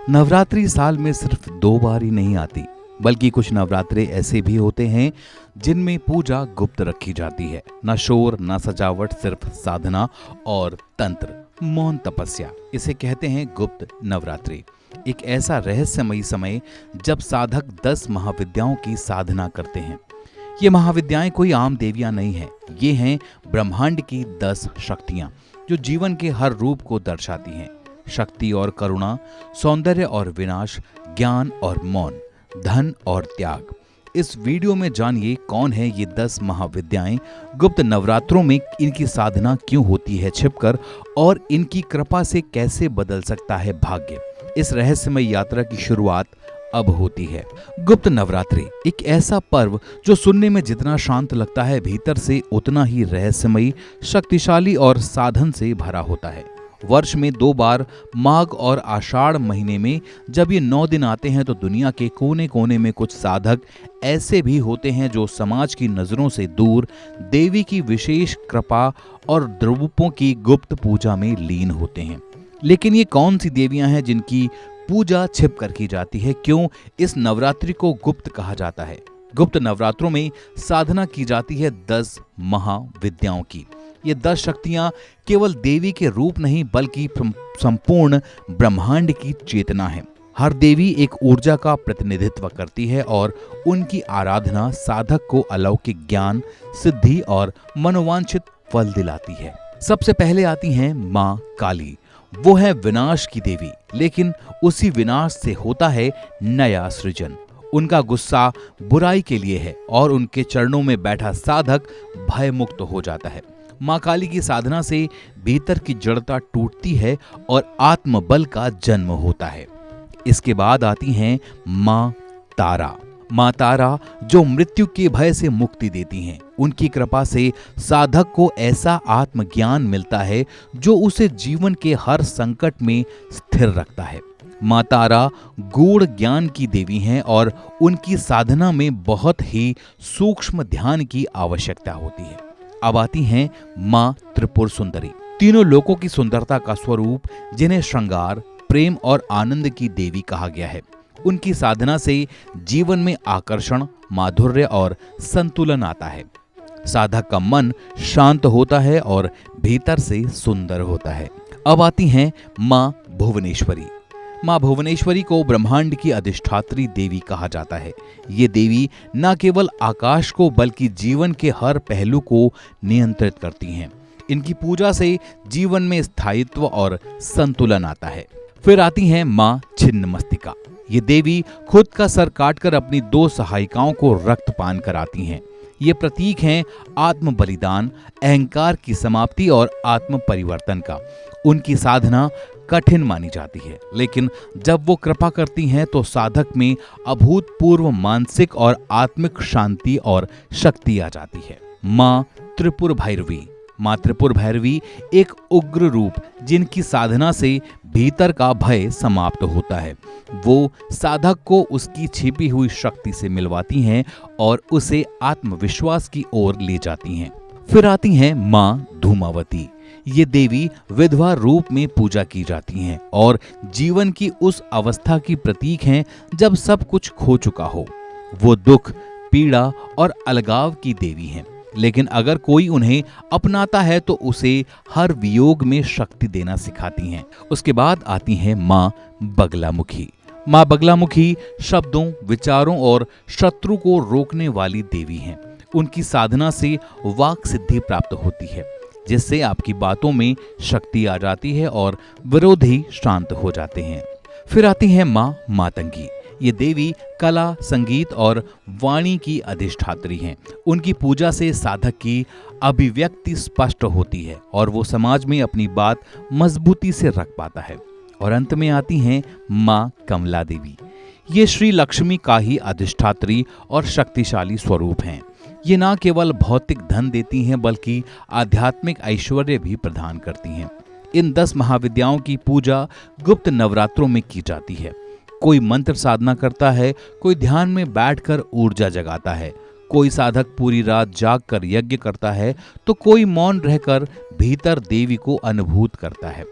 नवरात्रि साल में सिर्फ 2 बार ही नहीं आती, बल्कि कुछ नवरात्रे ऐसे भी होते हैं जिनमें पूजा गुप्त रखी जाती है। न शोर न सजावट, सिर्फ साधना और तंत्र, मौन तपस्या। इसे कहते हैं गुप्त नवरात्रि। एक ऐसा रहस्यमयी समय जब साधक 10 महाविद्याओं की साधना करते हैं। ये महाविद्याएं कोई आम देवियां नहीं हैं, ये हैं ब्रह्मांड की 10 शक्तियां जो जीवन के हर रूप को दर्शाती हैं। शक्ति और करुणा, सौंदर्य और विनाश, ज्ञान और मौन, धन और त्याग। इस वीडियो में जानिए कौन है ये 10 महाविद्याएं, गुप्त नवरात्रों में इनकी साधना क्यों होती है छिपकर, और इनकी कृपा से कैसे बदल सकता है भाग्य। इस रहस्यमय यात्रा की शुरुआत अब होती है। गुप्त नवरात्रि एक ऐसा पर्व जो सुनने में जितना शांत लगता है, भीतर से उतना ही रहस्यमयी, शक्तिशाली और साधन से भरा होता है। वर्ष में 2 बार, माघ और आषाढ़ महीने में जब ये 9 दिन आते हैं तो दुनिया के कोने कोने में कुछ साधक ऐसे भी होते हैं जो समाज की नजरों से दूर देवी की विशेष कृपा और रूपों की गुप्त पूजा में लीन होते हैं। लेकिन ये कौन सी देवियां हैं जिनकी पूजा छिप कर की जाती है? क्यों इस नवरात्रि को गुप्त कहा जाता है? गुप्त नवरात्रों में साधना की जाती है 10 महाविद्याओं की। ये 10 शक्तियां केवल देवी के रूप नहीं, बल्कि संपूर्ण ब्रह्मांड की चेतना है। हर देवी एक ऊर्जा का प्रतिनिधित्व करती है और उनकी आराधना साधक को अलौकिक ज्ञान, सिद्धि और मनोवांछित फल दिलाती है। सबसे पहले आती हैं मां काली। वो है विनाश की देवी, लेकिन उसी विनाश से होता है नया सृजन। उनका गुस्सा बुराई के लिए है और उनके चरणों में बैठा साधक भय मुक्त हो जाता है। मां काली की साधना से भीतर की जड़ता टूटती है और आत्मबल का जन्म होता है। इसके बाद आती हैं मां तारा। मां तारा जो मृत्यु के भय से मुक्ति देती हैं। उनकी कृपा से साधक को ऐसा आत्मज्ञान मिलता है जो उसे जीवन के हर संकट में स्थिर रखता है। मां तारा गूढ़ ज्ञान की देवी हैं और उनकी साधना में बहुत ही सूक्ष्म ध्यान की आवश्यकता होती है। अब आती हैं मां त्रिपुर सुंदरी। तीनों लोकों की सुंदरता का स्वरूप, जिन्हें श्रृंगार, प्रेम और आनंद की देवी कहा गया है। उनकी साधना से जीवन में आकर्षण, माधुर्य और संतुलन आता है। साधक का मन शांत होता है और भीतर से सुंदर होता है। अब आती हैं मां भुवनेश्वरी। मां भुवनेश्वरी को ब्रह्मांड की अधिष्ठात्री देवी कहा जाता है। ये देवी न केवल आकाश को बल्कि जीवन के हर पहलू को नियंत्रित करती हैं। इनकी पूजा से जीवन में स्थायित्व और संतुलन आता है। फिर आती हैं मां छिन्नमस्तिका। ये देवी खुद का सर काटकर अपनी 2 सहायिकाओं को रक्तपान कराती हैं। ये प्रतीक हैं आत्म बलिदान, अहंकार की समाप्ति और आत्म परिवर्तन का। उनकी साधना कठिन मानी जाती है, लेकिन जब वो कृपा करती हैं तो साधक में अभूतपूर्व मानसिक और आत्मिक शांति और शक्ति आ जाती है। मां त्रिपुर भैरवी। मां त्रिपुर भैरवी एक उग्र रूप, जिनकी साधना से भीतर का भय समाप्त होता है। वो साधक को उसकी छिपी हुई शक्ति से मिलवाती हैं और उसे आत्मविश्वास की ओर ले जाती हैं। फिर आती हैं मां धूमावती। ये देवी विधवा रूप में पूजा की जाती हैं और जीवन की उस अवस्था की प्रतीक हैं जब सब कुछ खो चुका हो। वो दुख, पीड़ा और अलगाव की देवी हैं, लेकिन अगर कोई उन्हें अपनाता है तो उसे हर वियोग में शक्ति देना सिखाती हैं। उसके बाद आती हैं मां बगलामुखी। मां बगलामुखी शब्दों, विचारों और शत्रु को रोकने वाली देवी हैं। उनकी साधना से वाक सिद्धि प्राप्त होती है, जिससे आपकी बातों में शक्ति आ जाती है और विरोधी शांत हो जाते हैं। फिर आती हैं मां मातंगी। ये देवी कला, संगीत और वाणी की अधिष्ठात्री हैं। उनकी पूजा से साधक की अभिव्यक्ति स्पष्ट होती है और वो समाज में अपनी बात मजबूती से रख पाता है। और अंत में आती हैं मां कमला देवी। ये श्री लक्ष्मी का ही अधिष्ठात्री और शक्तिशाली स्वरूप हैं। ये ना केवल भौतिक धन देती हैं, बल्कि आध्यात्मिक ऐश्वर्य भी प्रदान करती हैं। इन 10 महाविद्याओं की पूजा गुप्त नवरात्रों में की जाती है। कोई मंत्र साधना करता है, कोई ध्यान में बैठकर ऊर्जा जगाता है, कोई साधक पूरी रात जागकर यज्ञ करता है, तो कोई मौन रहकर भीतर देवी को अनुभूत करता है।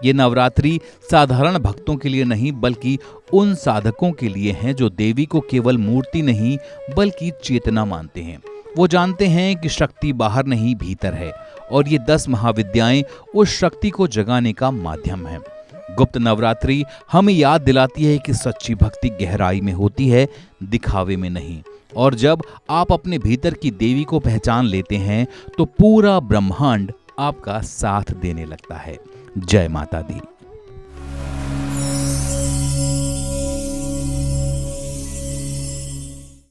ये नवरात्रि साधारण भक्तों के लिए नहीं बल्कि उन साधकों के लिए हैं जो देवी को केवल मूर्ति नहीं बल्कि चेतना मानते हैं। वो जानते हैं कि शक्ति बाहर नहीं भीतर है और ये 10 महाविद्याएं उस शक्ति को जगाने का माध्यम है। गुप्त नवरात्रि हमें याद दिलाती है कि सच्ची भक्ति गहराई में होती है, दिखावे में नहीं। और जब आप अपने भीतर की देवी को पहचान लेते हैं तो पूरा ब्रह्मांड आपका साथ देने लगता है। जय माता दी।